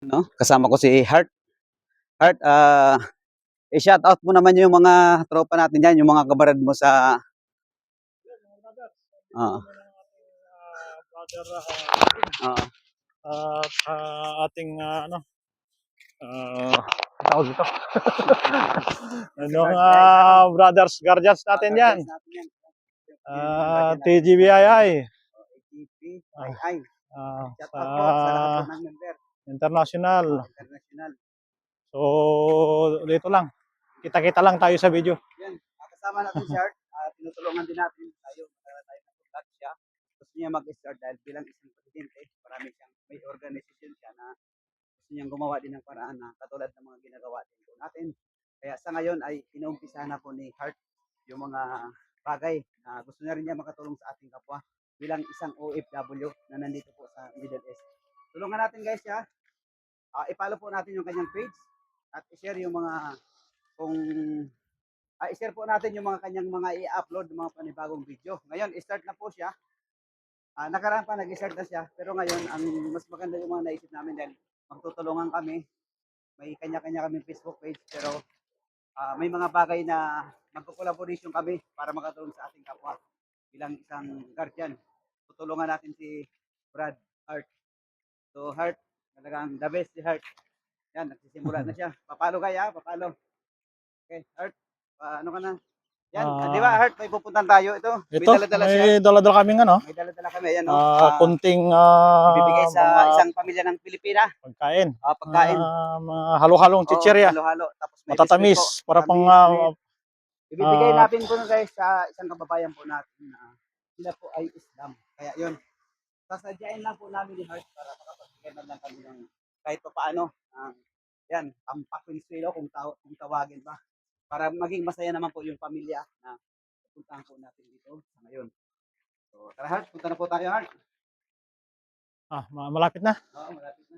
no? Kasama ko si Heart. Heart, i-shout out mo naman yung mga tropa natin diyan, yung mga kabarad mo sa Oo. Brother Oo. at ating tawag dito. Brothers guardians natin yan. TGBII. Shout out po sa lahat po ng member. International. International. So, dito lang. Kita-kita lang tayo sa video. Yan, kasama natin si Heart. Tinutulungan din natin tayo. Para tayo mag-vlog siya. Gusto niya mag-start dahil bilang isang presidente, may organization siya na gusto niyang gumawa din ng paraan na katulad ng mga ginagawa din po natin. Kaya sa ngayon ay inuumpisa na po ni Heart yung mga bagay na gusto niya rin niya makatulong sa ating kapwa bilang isang OFW na nandito po sa Middle East. Tulungan natin guys siya. I-follow po natin yung kanyang page at i-share yung mga i-share po natin yung mga kanyang mga i-upload ng mga panibagong video. Ngayon, i-start na po siya. Nakaraan pa nag-start na siya, pero ngayon ang mas maganda yung mga naisip namin dahil magtutulungan kami. May kanya-kanya kaming Facebook page pero may mga bagay na magko-collaboration kami para makatulong sa ating kapwa bilang isang guardian. Tutulungan natin si Brad Heart. So Heart, talagang the best si Heart. Yan, nagsisimula na siya. Papalo kaya, papalo. Okay, Heart, ano ka na? Yan, di ba Heart, may pupuntan tayo. Ito, may dala-dala siya. May dala-dala kaming May dala-dala kami, yan kunting ibibigay sa isang pamilya ng Pilipina. Pagkain. Pagkain. Halo-halong chichirya. Halo-halo. Tapos may matatamis para pang ibibigay natin po guys sa isang kababayan po natin na sila po ay Islam. Kaya yun, sasadyain lang po namin ni Heart para makapagbigay na lang kami ng kahit pa paano. Yan, Tampak Consuelo kung tawagin ba. Para maging masaya naman po yung pamilya na puntahan po natin dito sa ngayon. So, tara Heart, punta na po tayo Heart. malapit na. Oo, malapit na.